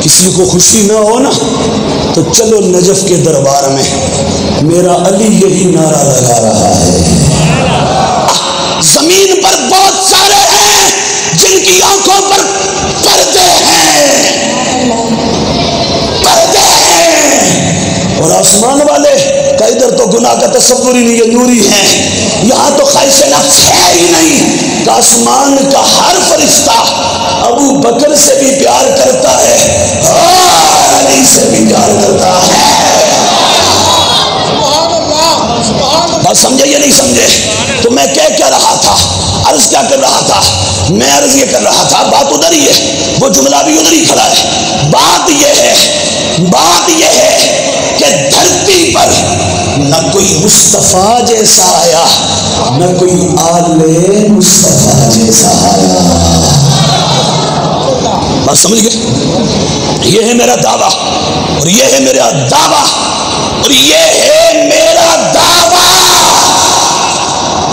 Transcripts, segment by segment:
کسی کو خوشی نہ ہو نا تو چلو نجف کے دربار میں، میرا علی یہی نعرہ لگا رہا ہے۔ زمین پر بہت سارے ہیں جن کی آنکھوں پر پردے ہیں، پردے ہیں، اور آسمان والے کا ادھر تو گناہ کا تصور ہی نہیں، یہ نوری ہیں، یہاں تو خواہش نفس ہے ہی نہیں کہ آسمان کا ہر فرشتہ ابو بکر سے بھی پیار کرتا ہے اور علی سے بھی پیار کرتا ہے۔ بات سمجھے یا نہیں سمجھے؟ تو میں کہہ کیا رہا تھا، عرض کیا کر رہا تھا؟ میں عرض یہ کر رہا تھا، بات ادھر ہی ہے، وہ جملہ بھی ادھر ہی کھڑا ہے۔ بات یہ ہے کہ دھرتی پر نہ کوئی مصطفیٰ جیسا آیا، نہ کوئی آل مصطفیٰ جیسا آیا۔ بات سمجھ گئے؟ یہ ہے میرا دعویٰ، اور یہ ہے میرا دعویٰ، اور یہ ہے میرا دعویٰ۔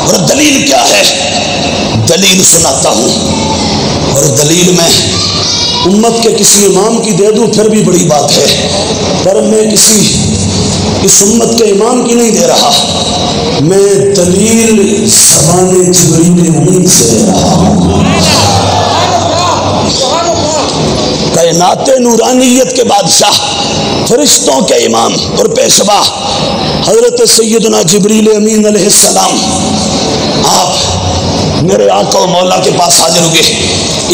اور دلیل کیا ہے؟ دلیل سناتا ہوں، اور دلیل میں امت کے کسی امام کی دے دوں پھر بھی بڑی بات ہے، پر میں کسی اس امت کے امام کی نہیں دے رہا، میں دلیل زبان جبریل امین سے دے رہا ہوں۔ کائنات نورانیت کے بادشاہ، فرشتوں کے امام اور پیشوا حضرت سیدنا جبریل امین علیہ السلام، آپ میرے آقا و مولا کے پاس حاضر ہوئے۔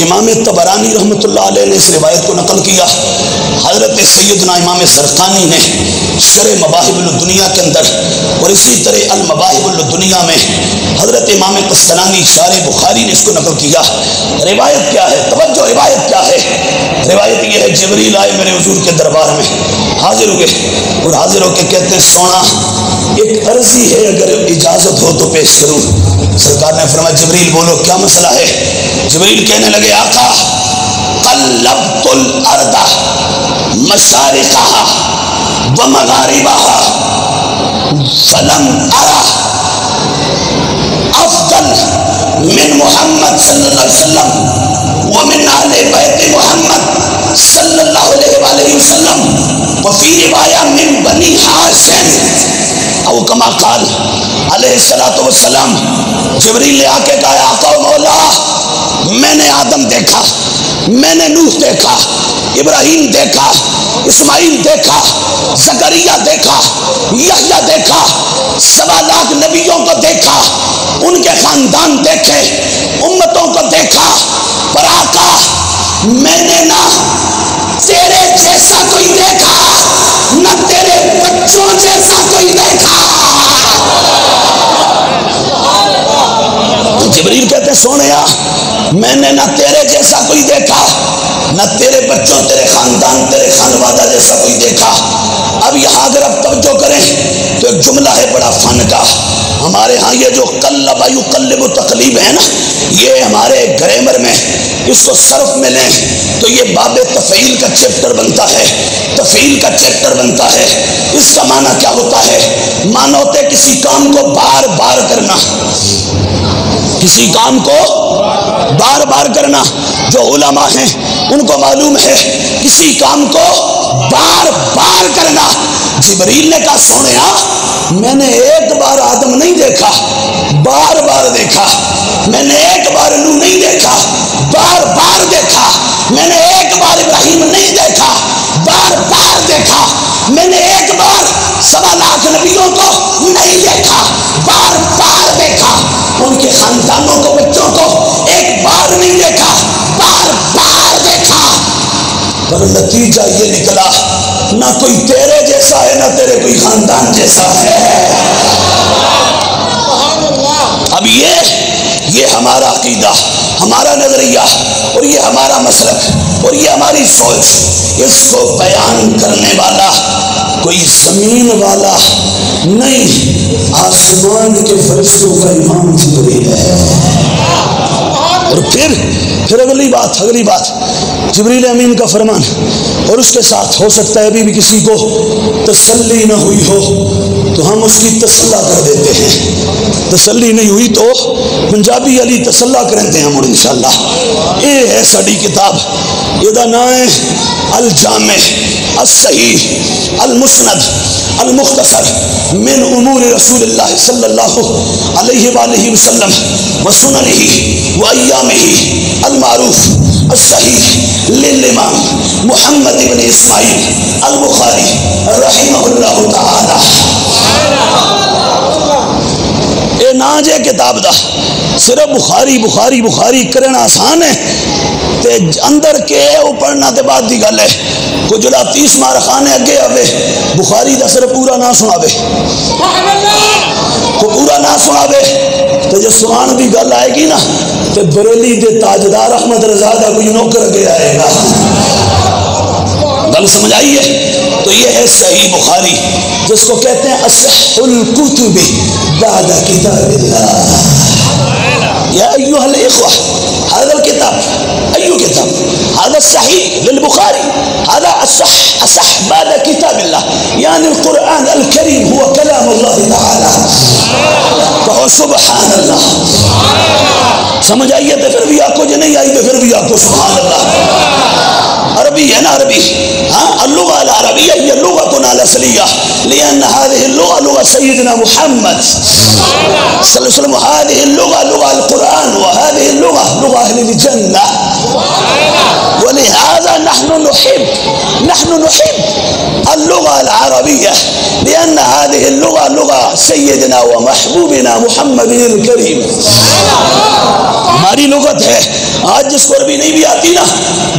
امام طبرانی رحمۃ اللہ علیہ نے اس روایت کو نقل کیا، حضرت سیدنا امام سرخانی نے شرح مواہب الدنیا کے اندر، اور اسی طرح المواہب الدنیا میں حضرت امام قسطلانی شارح بخاری نے اس کو نقل کیا۔ روایت کیا ہے؟ توجہ، روایت کیا ہے؟ روایت یہ ہے، جبریل آئے میرے حضور کے دربار میں، حاضر ہوئے، اور حاضر ہو کے کہتے ہیں سونا ایک عرضی ہے، اگر اجازت ہو تو پیش کروں۔ سرکار نے فرمایا جبریل بولو کیا مسئلہ ہے؟ جبریل کہنے لگے آقا قلبت الارض مشارقها ومغاربها فلم ارى افضل من محمد صلی اللہ علیہ وسلم ومن اہل بیت محمد صلی اللہ علیہ وآلہ وسلم وفی روایہ من بنی ہاشم او کما قال علیہ السلام۔ جبریل نے آ کے کہا آقا و مولا، میں نے آدم دیکھا، میں نے نوح دیکھا، ابراہیم دیکھا، اسماعیل دیکھا، زکریا دیکھا، یحییٰ دیکھا، 7 لاکھ نبیوں کو دیکھا، ان کے خاندان دیکھے، امتوں کو دیکھا، پر آقا میں نے نہ تیرے جیسا کوئی دیکھا، نہ تیرے بچوں جیسا کوئی دیکھا۔ جبریل کہتے سونیا میں نے نہ تیرے جیسا کوئی دیکھا، نہ تیرے بچوں، تیرے خاندان، تیرے خانوادہ جیسا کوئی دیکھا۔ اب یہاں اگر آپ توجہ کریں تو ایک جملہ ہے بڑا فن کا، ہمارے ہاں یہ جو قلب یقلب تقلیب ہے نا، یہ ہمارے گرامر میں اس کو صرف میں لیں تو یہ باب تفعیل کا چیپٹر بنتا ہے، تفعیل کا چیپٹر بنتا ہے۔ اس کا معنی کیا ہوتا ہے؟ معنی ہوتے کسی کام کو بار بار کرنا، کسی کام کو بار بار کرنا۔ جو علماء ہیں ان کو معلوم ہے کسی کام کو بار بار کرنا۔ جبریل نے کہا سونیا میں نے ایک بار آدم نہیں دیکھا، بار بار دیکھا، میں نے ایک بار نوح نہیں دیکھا، بار بار دیکھا، میں نے ایک بار ابراہیم نہیں دیکھا، بار بار دیکھا، میں نے ایک بار 7 لاکھ نبیوں کو نہیں دیکھا، بار بار دیکھا، ان کے خاندانوں کو، بچوں کو ایک بار نہیں دیکھا، بار بار دیکھا، پر نتیجہ یہ نکلا نہ کوئی تیرے جیسا ہے، نہ تیرے کوئی خاندان جیسا ہے۔ اب یہ ہمارا عقیدہ، ہمارا نظریہ، اور یہ ہمارا مسلک، اور یہ ہماری سوچ، اس کو بیان کرنے والا کوئی زمین والا نہیں، آسمان کے فرشتوں کا امام جبریل ہے۔ اور پھر اگلی بات جبریل امین کا فرمان، اور اس کے ساتھ ہو سکتا ہے ابھی بھی کسی کو تسلی نہ ہوئی ہو، تو ہم اس کی تسلا کر دیتے ہیں. تسلی نہیں ہوئی تو پنجابی علی تسلا کریں ہیں ہم انشاءاللہ. یہ ہے ساری کتاب. یہ نام ہے الجامع الصحیح المسند المختصر من امور رسول اللہ صلی اللہ علیہ وآلہ وسلم وسننہ وایامہ المعروف الصحیح للامام محمد بن اسماعیل البخاری رحمہ اللہ تعالی. اے نا جے کتاب دا صرف بخاری بخاری بخاری کرنا آسان ہے تے اندر کے او پڑھنا تے بعد دی گل ہے. کو جڑا 30 مار خانے اگے آوے بخاری دا صرف پورا نہ سناوے کو پورا نہ سناوے تے جے سنان دی گل آئے گی نا تے بریلی دے تاجدار احمد رضا دا کوئی نوکر اگے آئے گا. گل سمجھ آئی ہے؟ تو یہ ہے صحیح بخاری جس کو کہتے ہیں اصح الکتب بعد کتاب اللہ. یا ایوہ الاخوہ هذا الكتاب أي كتاب؟ هذا الصحيح للبخاري، هذا أصح بعد كتاب الله، يعني القرآن الكريم هو كلام الله تعالى. کہو سبحان اللہ. سمجھ آئیے تو پھر بھی آپ کو جو نہیں آئی تو پھر بھی آپ کو سبحان اللہ. عربی ہے نا عربی. ہاں اللغة العربية هي لغتنا الأصلية لأن هذه اللغة لغة سيدنا محمد صلى الله عليه وسلم. وهذه اللغة لغة القرآن وهذه اللغة لغة أهل الجنة. ولهذا نحن نحب اللغة العربية لأن هذه اللغة لغة سيدنا ومحبوبنا محمد الكريم. ہماری لغت ہے. آج جس کو عربی نہیں بھی آتی نا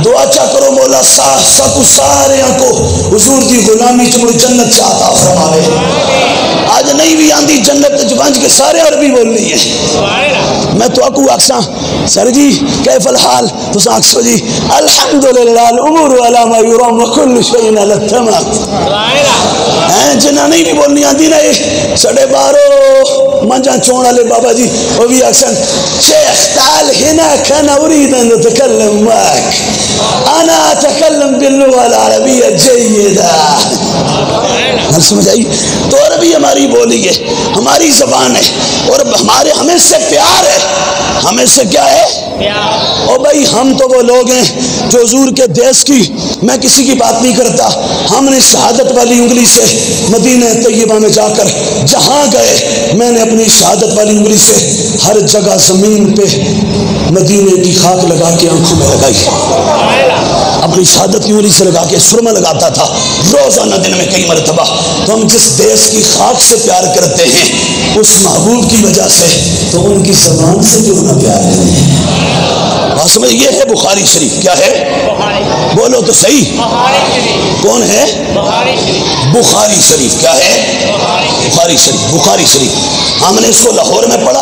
دعا چاہ کرو مولا سب سارے کو حضور دی غلامی چمڑ جنت سے عطا فرماوے. آج نہیں بھی آندی جنت جبانج کے سارے عربی بولنی ہے. میں تو اکو اکساں سر جی کیف الحال تو ساکسو جی الحمدللہ الامور علی ما یرام وکل شیء علی التمام. جنہ نہیں بھی بولنی آندی نا یہ سڑے بارو منجا چون والے بابا جی وہ بھی اکسن شیخ تعال هناك انا اريد ان اتكلم معك انا اتكلم باللغه العربيه جيدا. سمجھ آئی؟ تو عربی ہماری بولی ہے ہماری زبان ہے اور ہمارے ہمیں سے پیار ہے. ہمیں سے کیا ہے؟ او بھائی ہم تو وہ لوگ ہیں جو حضور کے دیس کی میں کسی کی بات نہیں کرتا. ہم نے شہادت والی انگلی سے مدینہ طیبہ میں جا کر جہاں گئے میں نے اپنی شہادت والی انگلی سے ہر جگہ زمین پہ مدینے کی خاک لگا کے آنکھوں میں لگائی. اپنی شہادت کی انگلی سے لگا کے سرما لگاتا تھا روزانہ دن میں کئی مرتبہ. تو ہم جس دیس کی خاک سے پیار کرتے ہیں اس محبوب کی وجہ سے تو ان کی زبان سے جو نہ پیار ہے. بات سمجھ. یہ ہے بخاری شریف. کیا ہے؟ بولو تو صحیح. کون ہے؟ بخاری شریف. کیا ہے؟ بخاری شریف. بخاری شریف ہم نے اس کو لاہور میں پڑھا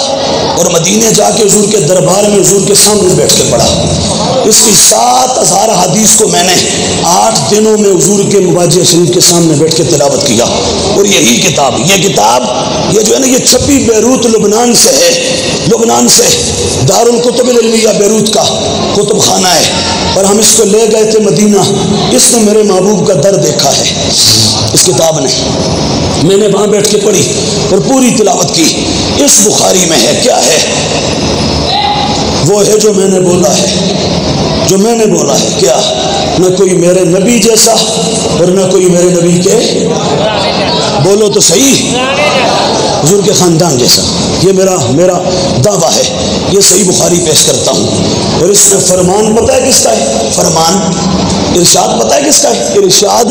اور مدینے جا کے حضور کے دربار میں حضور کے سامنے بیٹھ کے پڑھا. اس کی 7000 حدیث کو میں نے 8 دنوں میں حضور کے مواجہ شریف کے سامنے بیٹھ کے تلاوت کیا. اور یہی کتاب یہ جو ہے نا یہ چھپی بیروت لبنان سے ہے. لبنان سے دارالکتب العلمیہ بیروت کا کتب خانہ ہے اور ہم اس کو لے گئے تھے مدینہ. اس نے میرے محبوب کا در دیکھا ہے. اس کتاب نے میں نے وہاں بیٹھ کے پڑھی اور پوری تلاوت کی. اس بخاری میں ہے. کیا ہے؟ وہ ہے جو میں نے بولا ہے. جو میں نے بولا ہے. کیا؟ نہ کوئی میرے نبی جیسا اور نہ کوئی میرے نبی کے بولو تو صحیح حضور کے خاندان جیسا. یہ میرا دعویٰ ہے. یہ صحیح بخاری پیش کرتا ہوں. اور اس میں فرمان پتہ ہے کس کا ہے؟ فرمان ارشاد پتہ ہے کس کا ہے؟ ارشاد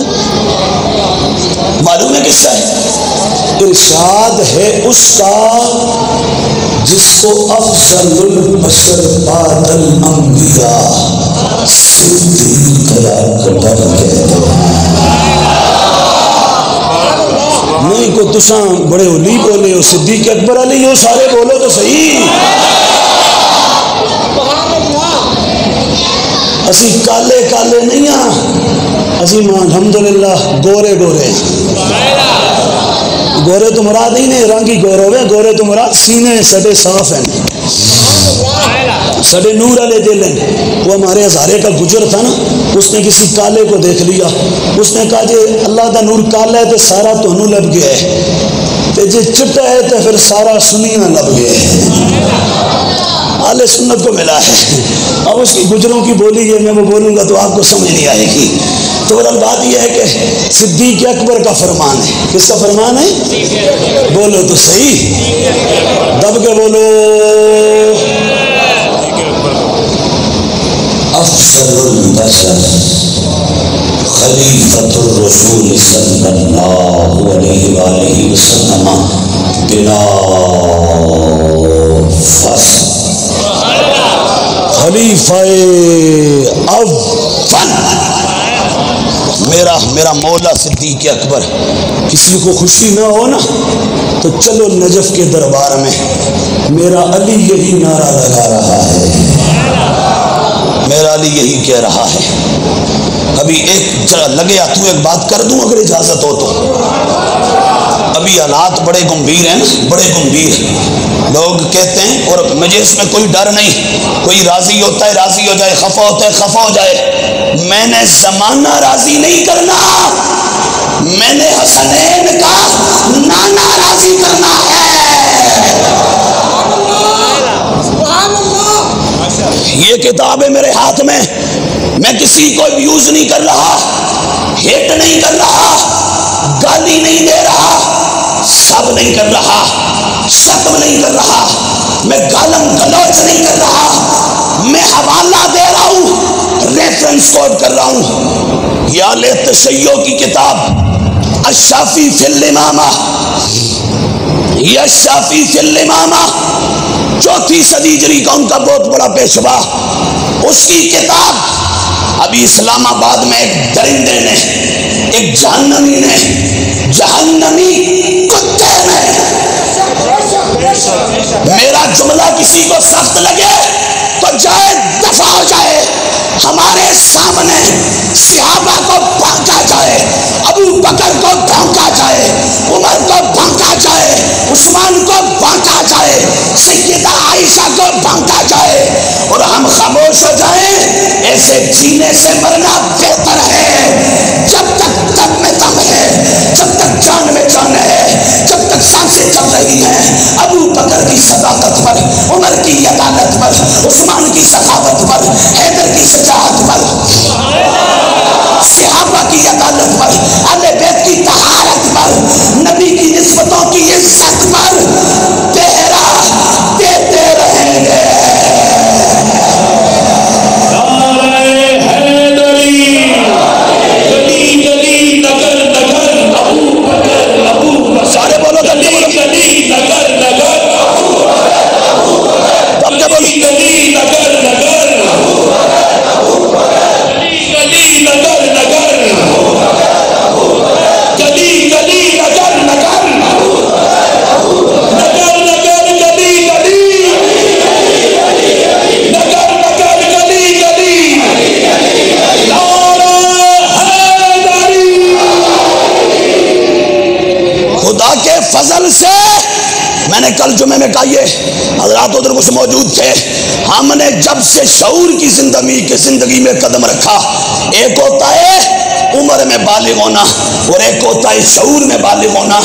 معلوم ہے کس کا ہے؟ ارشاد ہے اس کا جس کو افضل البشر بعد الانبیاء صدیق اکبر کہتے ہیں. نہیں کو تساں بڑے اولی بولے ہو صدیق اکبر علی ہو سارے بولو تو صحیح. اسی کالے کالے نہیں ہاں اسی الحمدللہ گورے گورے. گورے تو مراد ہی نہیں رنگ ہی گورے ہوئے. گورے تو مراد سینے سڈے صاف ہیں سڈے نور والے دل ہیں. وہ ہمارے ہزارے کا گجر تھا نا اس نے کسی کالے کو دیکھ لیا. اس نے کہا جی اللہ دا نور کالا ہے تو سارا تہنوں لب گیا ہے. تے جے چٹا ہے تو پھر سارا سنیاں لب گئے اہل سنت کو ملا ہے. اب اس کی گجروں کی بولی ہے، میں وہ بولوں گا تو آپ کو سمجھ نہیں آئے گی. تو بات یہ ہے کہ صدیق اکبر کا فرمان ہے. کس کا فرمان ہے؟ بولو تو صحیح، دب کے بولو. افضل البشر خلیفۃ الرسول صلی اللہ علیہ وآلہ وسلم بلا فصل. خلیفہ اول میرا مولا صدیق اکبر. کسی کو خوشی نہ ہو نا تو چلو نجف کے دربار میں، میرا علی یہی نعرہ لگا رہا ہے، میرا علی یہی کہہ رہا ہے. ابھی ایک لگے تو ایک بات کر دوں اگر اجازت ہو تو. ابھی حالات بڑے گمبھیر ہیں نا، بڑے گمبھیر. لوگ کہتے ہیں، اور مجھے اس میں کوئی ڈر نہیں، کوئی راضی ہوتا ہے راضی ہو جائے، خفا ہوتا ہے خفا ہو جائے. میں نے زمانہ راضی نہیں کرنا، میں نے حسنین کا نانا راضی کرنا ہے. یہ کتاب ہے میرے ہاتھ میں، میں کسی کو یوز نہیں کر رہا، ہیٹ نہیں کر رہا، گالی نہیں دے رہا، سب نہیں کر رہا، شتم نہیں کر رہا، میں گالم گلوچ نہیں کر رہا، میں حوالہ دے رہا ہوں، ریفرنس کوٹ کر رہا ہوں. یا لے تشیع کی کتاب الشافی فی الامامہ، یا شافی فی الامامہ، 4 صدی ہجری کا ان کا بہت بڑا پیشوا. اس کی کتاب ابھی اسلام آباد میں ایک درندے نے، ایک جہنمی نے، جہنمی کتے نے، میرا جملہ کسی کو سخت لگے تو جائے دفع ہو جائے. ہمارے سامنے صحابہ کو بھونکا جائے، ابو بکر کو بھونکا جائے، عمر کو بھونکا جائے، عثمان کو بھونکا جائے، سیدہ عائشہ کو بھونکا جائے، اور ہم خاموش ہو جائیں. ایسے جینے سے مرنا بہتر ہے. جب تک دم میں دم ہے، جب تک جان میں جان ہے، جب تک سانسیں چل رہی ہیں، ابو بکر کی صداقت پر، عمر کی عدالت پر، عثمان کی سخاوت پر، حیدر کی شجاعت پر، صحابہ کی عدالت پر، اہل بیت کی طہارت پر، نبی کی نسبتوں کی عزت پر پہرا دیتے رہیں گے. سارے بولو گلی گلی نگر نگر فضل سے. میں نے کل جمعے میں کہا، یہ حضرات ادھر کچھ موجود تھے، ہم نے جب سے شعور کی زندگی میں قدم رکھا، ایک ہوتا ہے عمر میں بالغ ہونا اور ایک ہوتا ہے شعور میں بالغ ہونا.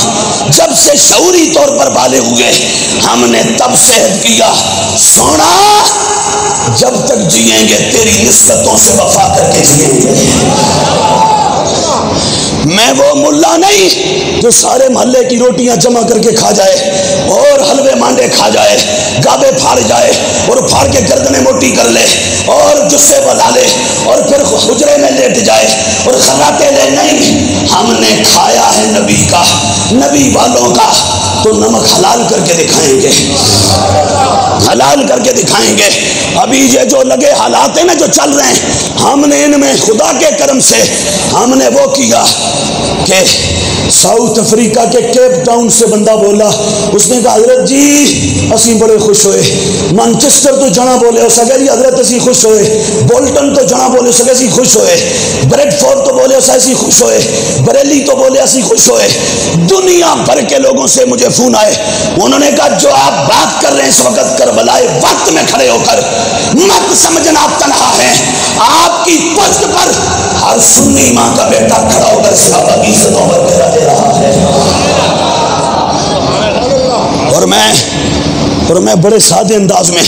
جب سے شعوری طور پر بالغ ہوئے ہم نے تب سے عہد کیا، سونا جب تک جئیں گے تیری نسبتوں سے وفا کر کے جئیں گے. میں وہ ملا نہیں جو سارے محلے کی روٹیاں جمع کر کے کھا جائے اور حلوے مانڈے کھا جائے، گابے پھاڑ جائے اور پھاڑ کے گردنیں موٹی کر لے اور جسے بلا لے اور پھر حجرے میں لیٹ جائے اور خراتے لے. نہیں، ہم نے کھایا ہے نبی کا، نبی والوں کا، تو نمک حلال کر کے دکھائیں گے، حلال کر کے دکھائیں گے. ابھی یہ جو لگے حالات ہیں نا جو چل رہے ہیں، ہم نے ان میں خدا کے کرم سے ہم نے وہ کیا کہ ساؤتھ افریقہ کے کیپ ٹاؤن سے بندہ بولا، اس نے کہا حضرت جی اسی بڑے خوش ہوئے، مانچسٹر تو جنا بولے ہو سکے جی حضرت اسی خوش ہوئے، بولٹن تو جنا بولے ہو سکے اسی خوش ہوئے، بریڈ فورڈ تو بولے ہو سکے اسی خوش ہوئے، بریلی تو بولے اسی خوش ہوئے. دنیا بھر کے لوگوں سے مجھے فون آئے، انہوں نے کہا جو آپ بات کر رہے ہیں اس وقت کربلائے وقت میں کھڑے ہو کر مت سمجھنا آپ تنہا ہیں، آپ کی پشت پر ہر سنی ماں کا بیٹا کھڑا ہو کر صحابہ کی عزتوں پر پہرا دے رہا ہے. اور میں بڑے سادے انداز میں